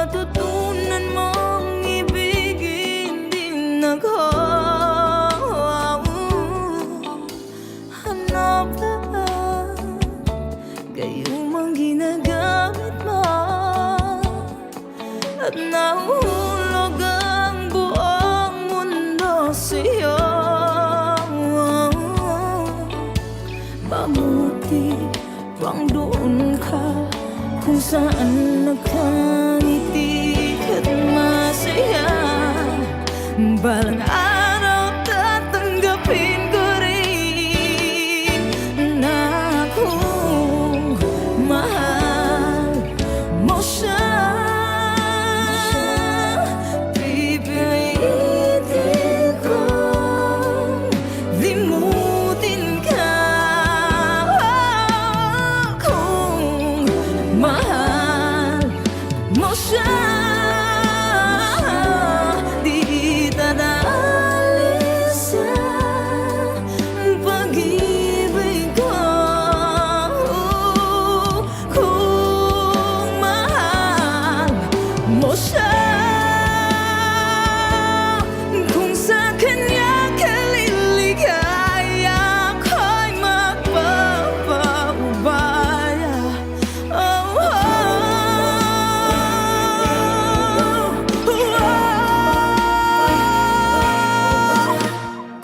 matutunan mong ibigin din ako. Hanap lahat gayumang ginagamit mo at nahuhulog ang buong mundo sa'yo. Mabuti pang doon ka kung saan nakangiti ka't masaya. Balang araw tatanggapin ko rin na kung mahal mo siya. Pipilitin kong limutin ka kung mahal mo siya. Di tatalis sa pag-ibig ko kung mahal mo siya. Kung sa kanya ka liligaya, ako'y magpapaubaya. Oh, oh,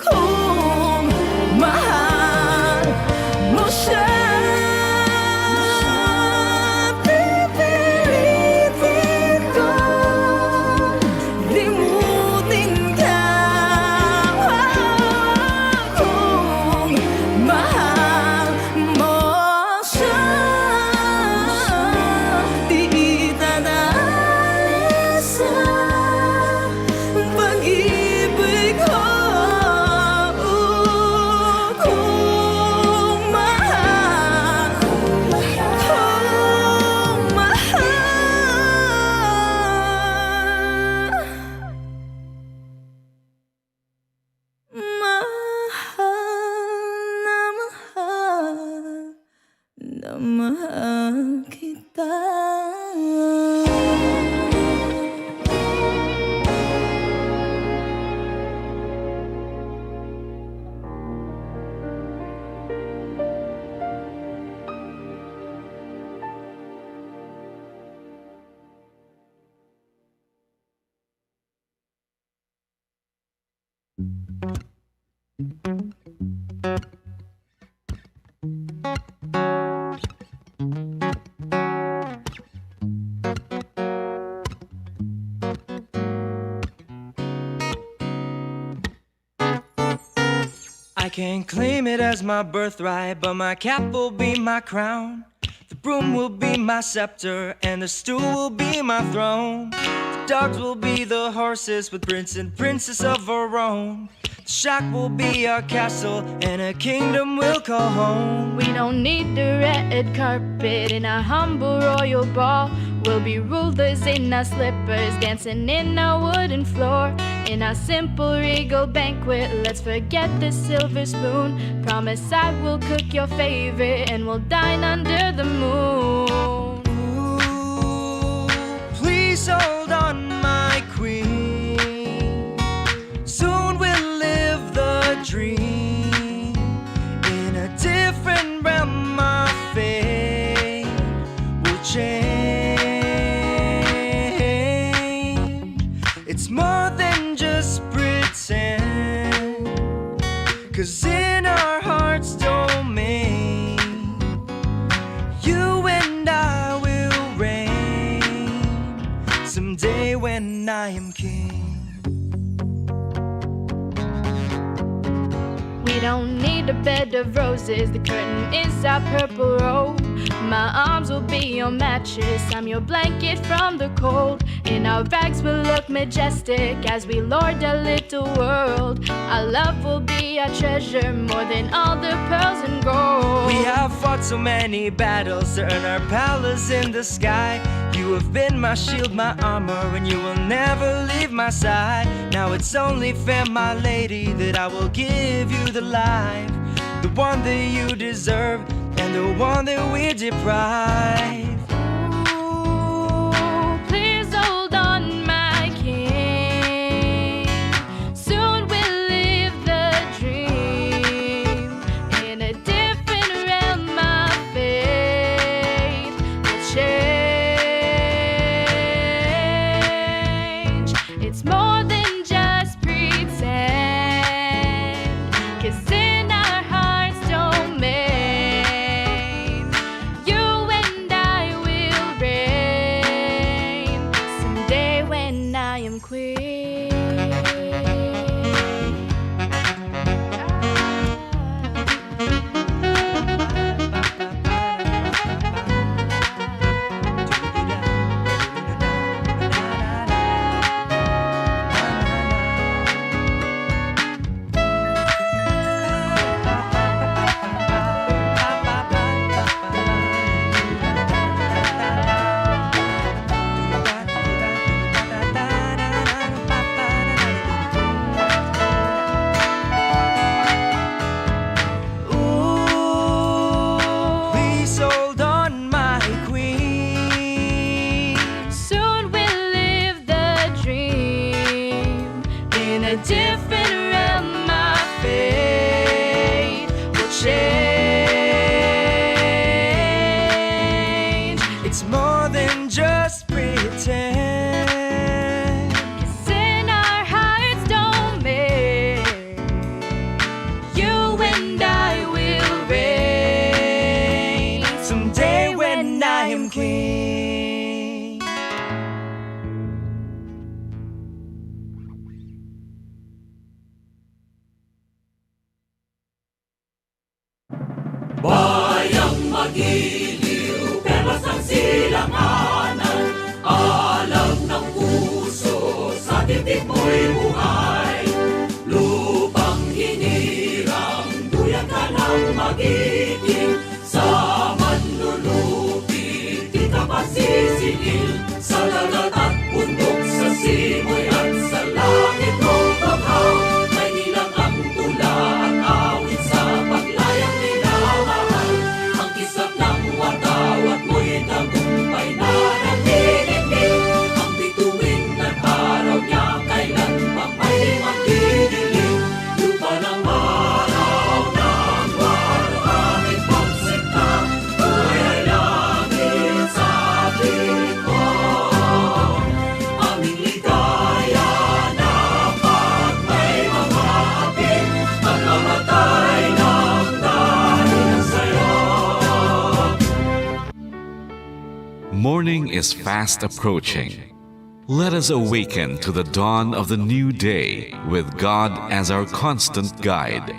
kung mahal mo siya, pipilitin kong limutin ka kung mahal mo siya. Di tatalis sa pag-ibig ko kung mahal na mahal kita. I can't claim it as my birthright, but my cap will be my crown. The broom will be my scepter, and the stool will be my throne. The dogs will be the horses with prince and princess of our own. The shack will be our castle, and a kingdom we'll call home. We don't need the red carpet in a humble royal ball. We'll be rulers in our slippers, dancing in our wooden floor. In our simple regal banquet, let's forget the silver spoon. Promise I will cook your favorite and we'll dine under the moon. Ooh, please hold on, my queen. Soon we'll live the dream in a different realm. Our fate will change. It's more than just pretend, 'cause in our hearts' domain, you and I will reign someday when I am king. We don't need a bed of roses, the curtain is our purple robe. My arms will be your mattress, I'm your blanket from the cold. In our rags we'll look majestic as we lord our little world. Our love will be our treasure, more than all the pearls and gold. We have fought so many battles to earn our palace in the sky. You have been my shield, my armor, and you will never leave my side. Now it's only fair, my lady, that I will give you the life, the one that you deserve, and the one that we're deprived. Ooh, please hold it's more than just pretend. 'Cause in our hearts don't mend, you and I will reign Someday when I am king. Bayang magiliw, perlas ng silanganan. Alam ng puso, sa dibdib mo'y buhay. Lupang hinirang, duyan ka ng magiting. Sa manlulupi, di ka masisingil. Sa dagat at bundok, sa simoy at sa langit mong paghaw. May nilang ang tula at awit sa paglayang minamahal. Ang kisap ng watawat mo'y tagumpay na nagdidikdik. Ang bituin at araw niya kailan pa may magdidilim. Lupa ng araw ng walo aming pagsinta. Buhay ay langit sa piling ko. Aming ligaya na pag may mga ating pagkamatay ng dahil sa'yo. Morning is fast approaching. Let us awaken to the dawn of the new day with God as our constant guide.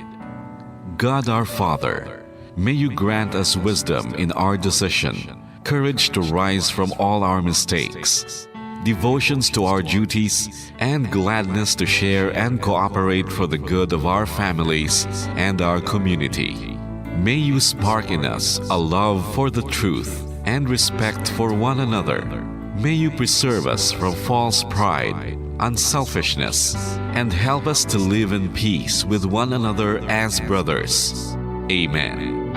God our Father, may you grant us wisdom in our decision, courage to rise from all our mistakes, devotions to our duties, and gladness to share and cooperate for the good of our families and our community. May you spark in us a love for the truth and respect for one another. May you preserve us from false pride, unselfishness, and help us to live in peace with one another as brothers. Amen.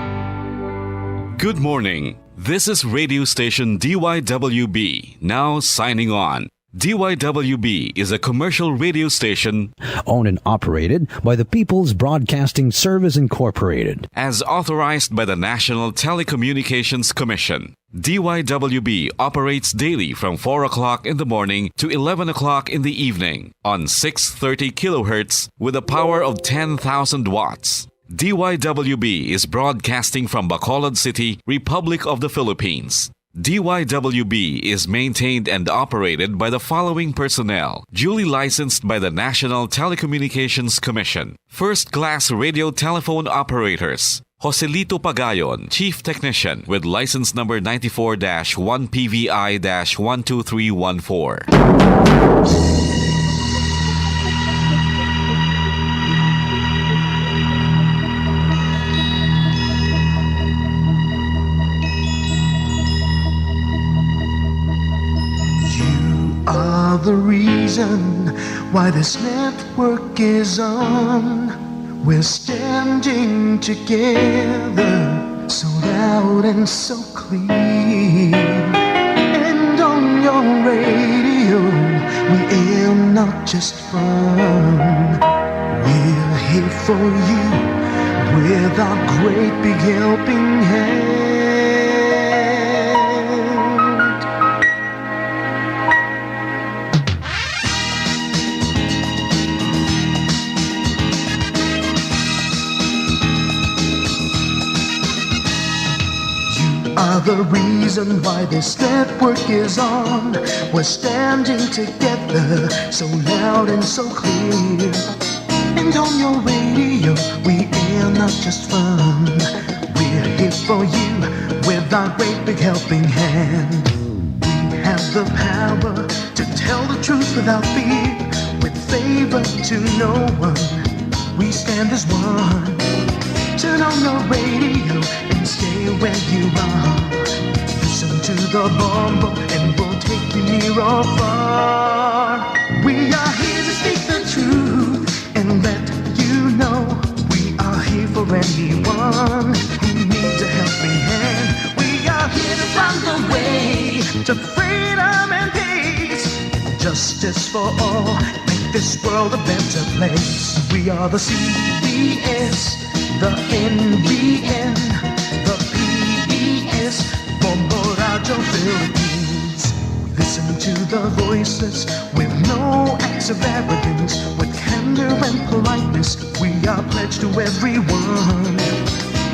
Good morning. This is radio station DYWB, now signing on. DYWB is a commercial radio station owned and operated by the People's Broadcasting Service Incorporated. as authorized by the National Telecommunications Commission. DYWB operates daily from 4 o'clock in the morning to 11 o'clock in the evening on 630 kilohertz with a power of 10,000 watts. DYWB is broadcasting from Bacolod City, Republic of the Philippines. DYWB is maintained and operated by the following personnel, duly licensed by the National Telecommunications Commission. First-class radio telephone operators. Joselito Pagayon, Chief Technician with license number 94-1PVI-12314. Are the reason why this network is on. We're standing together so loud and so clear. And on your radio, we aim not just fun. We're here for you with our great big helping hand. Are the reason why this network is on. We're standing together so loud and so clear. And on your radio, we air not just fun. We're here for you with our great big helping hand. We have the power to tell the truth without fear, with favor to no one. We stand as one. Turn on the radio and stay where you are. Listen to the bombo and we'll take you near or far. We are here to speak the truth and let you know we are here for anyone who needs a helping hand. We are here to find the way to freedom and peace, justice for all, make this world a better place. We are the CBS, the NBN, the PBS, Bombo Radio Radio Philippines. Listen to the voices with no acts of arrogance. With candor and politeness, we are pledged to everyone.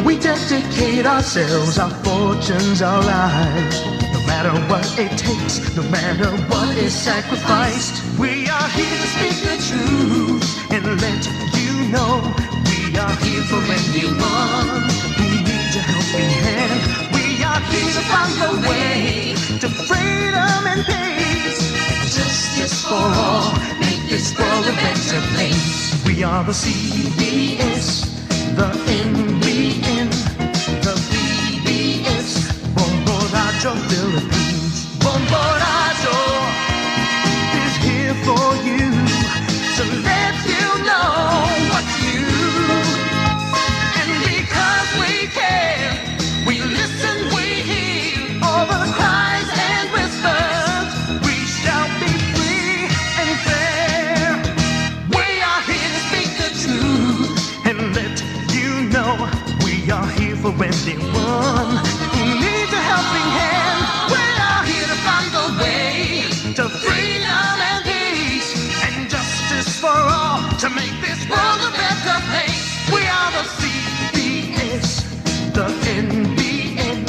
We dedicate ourselves, our fortunes, our lives. No matter what it takes, no matter what is sacrificed, we are here to speak the truth and let you know. We are here for anyone who needs a helping hand. We are here to find the way to freedom and peace. Justice for all, make this world a better place. We are the CBS, the NBN, the PBS, Bombo Radio Philippines. Bombo Radio is here for you to let you know what's new. And because we care, we listen, we hear all the cries and whispers. We shall be free and fair. We are here to speak the truth and let you know we are here for anyone who needs a helping hand. We are here to find the way to freedom and peace and justice for all, to make this world a better place. We are the CBS, the NBN,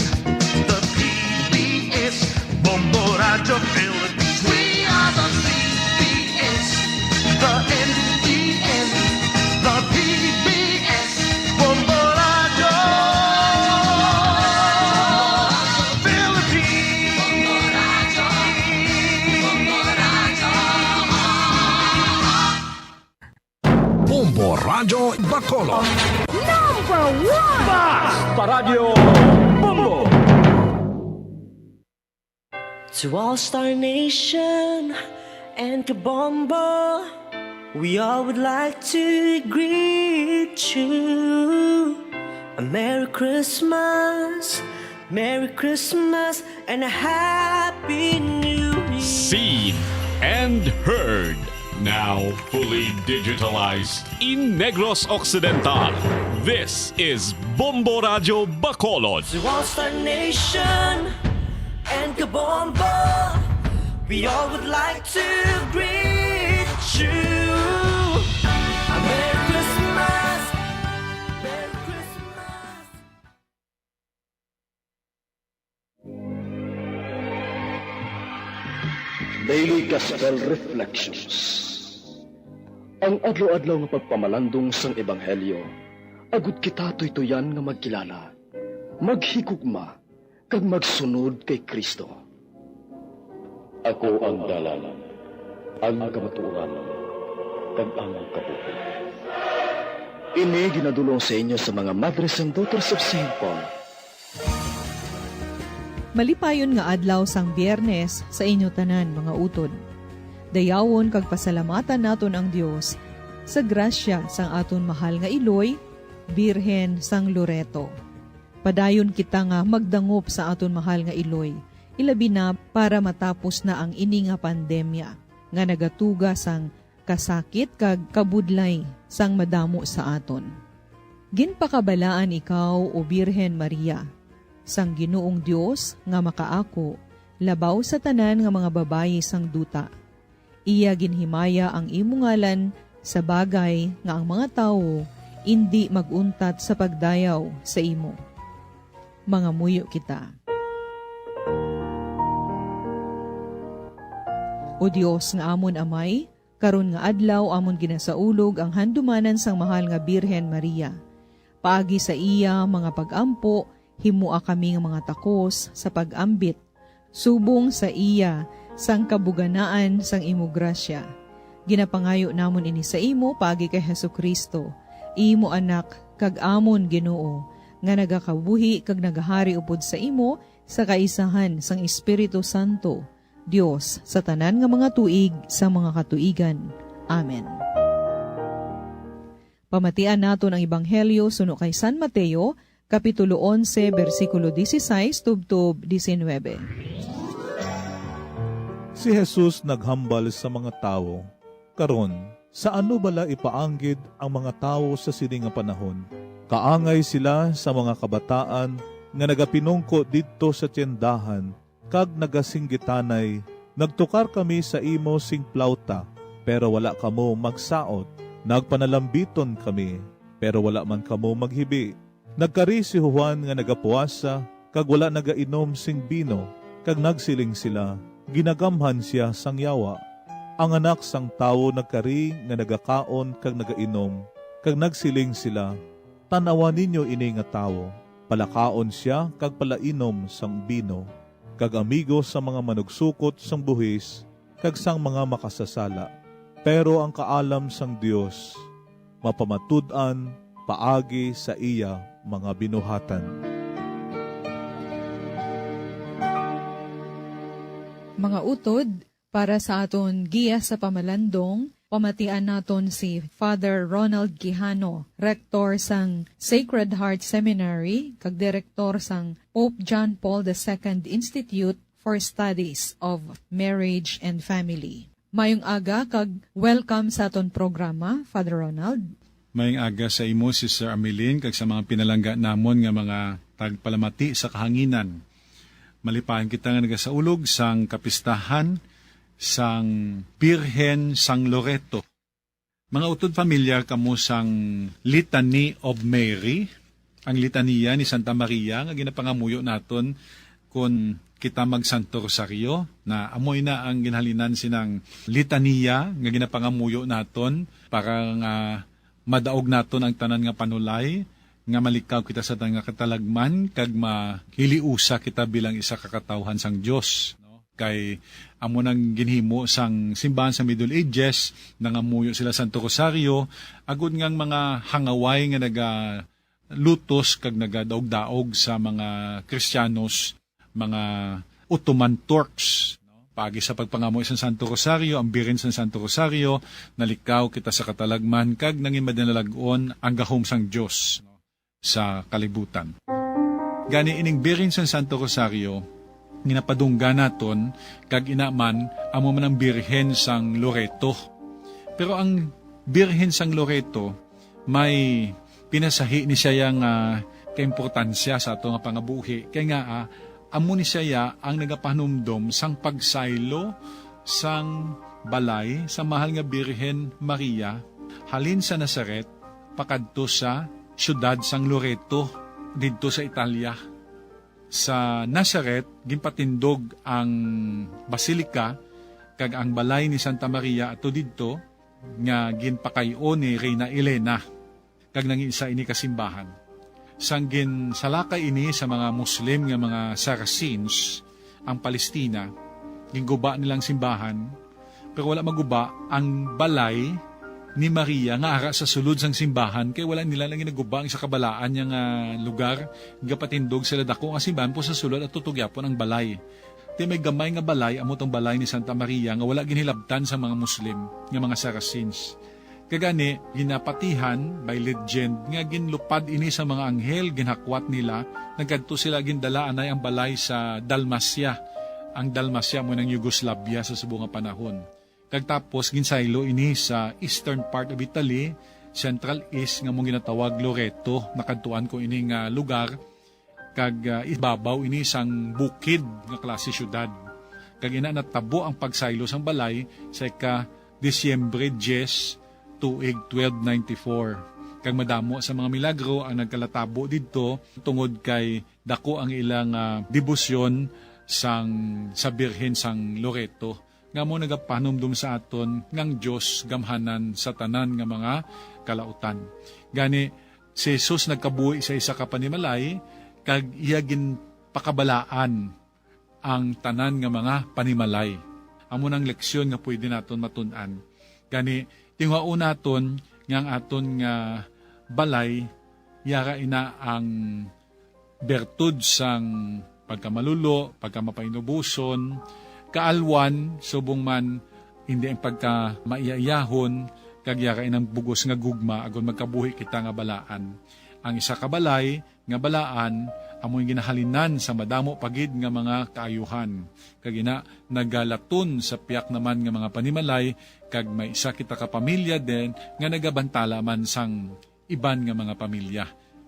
the PBS, Bombo Radio Philippines. We are the CBS, the NBN, the PBS, Bombo Radio Bombo Radio Bacolod. To All Star Nation and Kabombo, we all would like to greet you. A Merry Christmas, and a Happy New Year. Seen and heard. Now fully digitalized in Negros Occidental. This is Bombo Radio Bacolod. To All Star Nation and Kabombo, we all would like to greet you. A Merry Christmas, Merry Christmas. Daily Gospel Reflections. Ang adlaw-adlaw nga pagpamalandong sang Ebanghelyo, agud kita tuytoyan nga magkilala, maghigugma, kag magsunod kay Kristo. Ako ang dalan, ang kamatuoran, kag ang kabuhi. Ini ginadulong sa inyo sa mga Mothers and Daughters of St. Paul. Malipayon nga adlaw sang Biyernes sa inyo tanan mga utod. Dayawon kag pasalamatan naton ang Dios sa grasya sang aton mahal nga Iloy, Birhen sang Loreto. Padayon kita nga magdangop sa aton mahal nga Iloy, ilabi na para matapos na ang ini nga pandemya nga nagatuga sang kasakit kag kabudlay sang madamo sa aton. Ginpakabalaan ikaw o Birhen Maria, sang Ginoong Dios nga makaako, labaw sa tanan nga mga babayi sang duta. Iya ginhimaya ang imo ngalan sa bagay nga ang mga tao indi maguntat sa pagdayaw sa imo. Mga muyo kita. O Dios nga amon amay, karon nga adlaw amon ginasaulog ang handumanan sang mahal nga Birhen Maria. Paagi sa iya mga pagampo, himua kami nga mga takos sa pag-ambit, subong sa iya sang kabuganaan sang imo grasya. Ginapangayo namon ini sa imo paagi kay Hesukristo, imo anak kag amon Ginoo, nga nagakabuhi kag nagahari upod sa imo sa kaisahan sang Espiritu Santo, Dios sa tanan nga mga tuig sa mga katuigan. Amen. Pamatian naton ang Ebanghelyo suno kay San Mateo, Kapitulo 11, versikulo 16 tubtob 19. Si Jesus naghambal sa mga tao, karon, sa ano bala ipaanggid ang mga tao sa sining nga panahon? Kaangay sila sa mga kabataan nga nagapinungko didto sa tiyendahan kag nagasinggitanay, nagtukar kami sa imo sing plauta, pero wala kamo magsaot. Nagpanalambiton kami, pero wala man kamo maghibi. Nagkari si Juan nga nagapuasa, kag wala nagainom sing bino, kag nagsiling sila, ginagamhan siya sang yawa. Ang anak sang tawo nagkari nga nagakaon kag nagainom, kag nagsiling sila, tanawa ninyo ini nga tawo, palakaon siya kag palainom sang bino, kag amigo sa mga manugsukot sang buhis, kag sang mga makasasala. Pero ang kaalam sang Dios, mapamatud-an, paagi sa iya mga binuhatan. Mga utod, para sa aton giya sa pamalandong, pamatian naton si Father Ronald Quijano, Rector sang Sacred Heart Seminary, kag Direktor sang Pope John Paul II Institute for Studies of Marriage and Family. Mayong aga kag welcome sa aton programa, Father Ronald. Mayong aga sa imo, Sister Ameline, kag sa mga pinalangga namon nga mga tagpalamati sa kahanginan. Malipahan kita nga nagasaulog sang kapistahan sang Birhen sang Loreto. Mga utod familiar kamo sang Litany of Mary, ang litaniya ni Santa Maria nga ginapangamuyo naton kun kita mag-Santo Rosario, na amoy na ang ginhalinan sinang litaniya nga ginapangamuyo naton para nga madaog naton ang tanan nga panulay, nga malikaw kita sa tanan nga katalagman, kag mahiliusa kita bilang isa kakatawhan sang Dios. Kay amo nang ginhimo sang simbahan sa Middle Ages, nangamuyo sila Santo Rosario, agud ngang mga hangaway nga lutos kag nagadaog-daog sa mga Kristiyanos, mga Ottoman Turks. Pagi sa pagpangamoy sa Santo Rosario, ang birin sa Santo Rosario, nalikaw kita sa katalagman, kag nangin madinalagon ang gahom sang Diyos sa kalibutan. Gani ining birin sa Santo Rosario, ginapadungga naton, kag inaman, amo man ang birhen sang Loreto. Pero ang birhen sang Loreto, may pinasahi ni siya yung kaimportansya sa ato nga pangabuhi. Kaya nga, amo ni siya ang nagapanumdom sang pagsaylo sang balay sa mahal nga Birhen Maria halin sa Nazaret pakadto sa syudad sang Loreto didto sa Italia. Sa Nazaret ginpatindog ang basilika kag ang balay ni Santa Maria ato didto nga ginpakayo ni Reina Elena kag nangisa ini kasimbahan. Sanggin salakay ini sa mga Muslim nga mga Saracens, ang Palestina, ginguba nilang simbahan, pero wala maguba ang balay ni Maria nga ara sa sulod sang simbahan, kay wala nila lang ginaguba ang sa kabalaan niya nga lugar, gapatindog sila dako nga simbahan po sa sulod at tutugyapon ang balay. Di may gamay nga balay, amo tong balay ni Santa Maria nga wala ginhilabtan sa mga Muslim nga mga Saracens. Kagani, ginapatihan by legend nga ginlupad ini sa mga anghel, ginhakwat nila, nagkadto sila gindalaan ay ang balay sa Dalmacia. Ang Dalmacia mo ng Yugoslavia sa subong nga panahon. Kagtapos, ginsaylo ini sa eastern part of Italy, Central East nga mong ginatawag Loreto, nakadtuan ko ini nga lugar, kag ibabaw ini sang bukid nga klase syudad. Kag ina natabo ang pagsaylo sang balay sa Disyembre 10, tuig 1294. Kag madamo sa mga milagro ang nagkalatabo didto tungod kay dako ang ilang debosyon sa Birhen sang Loreto. Nga mo nagapanumdum sa aton ngang Dios gamhanan sa tanan nga mga kalautan. Gani si Jesus nagkabuhi sa isa ka panimalay kag iya ginpakabalaan ang tanan nga mga panimalay. Amo nang leksyon nga pwede naton matun-an. Gani tingwao naton ngang aton nga balay, yara ina ang bertud sang pagkamalulo, pagkamapainubuson, kaalwan, subong man hindi ang pagka maiayahon, kag yara inang bugos nga gugma, agon magkabuhi kita nga balaan. Ang isa ka balay, nga balaan, amoy ginahalinan sa madamo pagid nga mga kaayuhan. Kag ina nagalaton sa piyak naman nga mga panimalay, kag may isa kita ka pamilya din nga nagabantala man sang iban nga mga pamilya.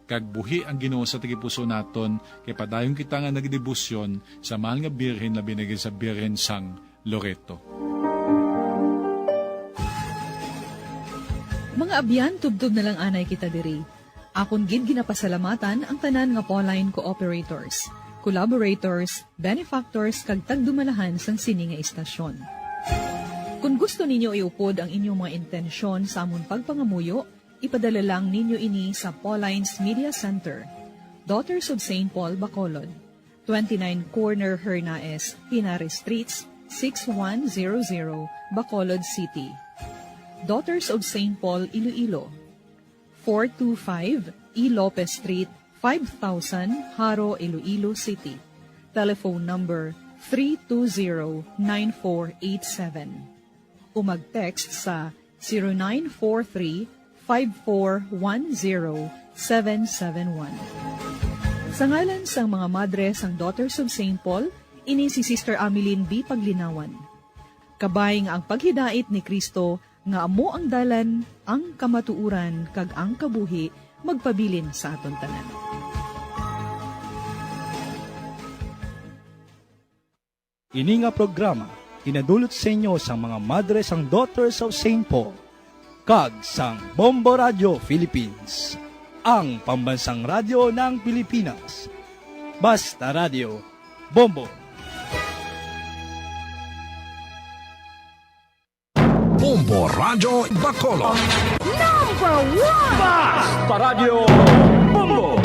kag buhi ang Ginoo sa tigipuso naton, kay padayon kita nga nagdebosyon sa mahal nga birhen na binigay sa Birhen sang Loreto. Mga abyan, tubtub na lang anay kita diri. Akon gid ginapasalamatan ang tanan nga Pauline cooperators, collaborators, benefactors kag tagdumalahan sang sini nga istasyon. Kung gusto ninyo iupod ang inyong mga intensyon sa amon pagpangamuyo, ipadala lang ninyo ini sa Pauline's Media Center, Daughters of St. Paul, Bacolod, 29 Corner Hernaes, Pinares Streets, 6100, Bacolod City. Daughters of St. Paul, Iloilo, 425 E. Lopez Street, 5000, Haro, Iloilo City. Telephone number 320-9487. O mag-text sa 0943-5410-771. Sa ngalan sang mga madre sang Daughters of St. Paul, ini si Sister Ameline B. Paglinawan. Kabay nga ang paghidait ni Kristo nga amo ang dalan, ang kamatuuran, kag ang kabuhi, magpabilin sa aton tanan. Ini nga programa, inadulot sa inyo sa mga madre sang Daughters of St. Paul, kag sang Bombo Radio Philippines, ang pambansang radyo ng Pilipinas. Basta Radio, Bombo! Bombo Radio Bacolod. #1 Basta Radio Bombo!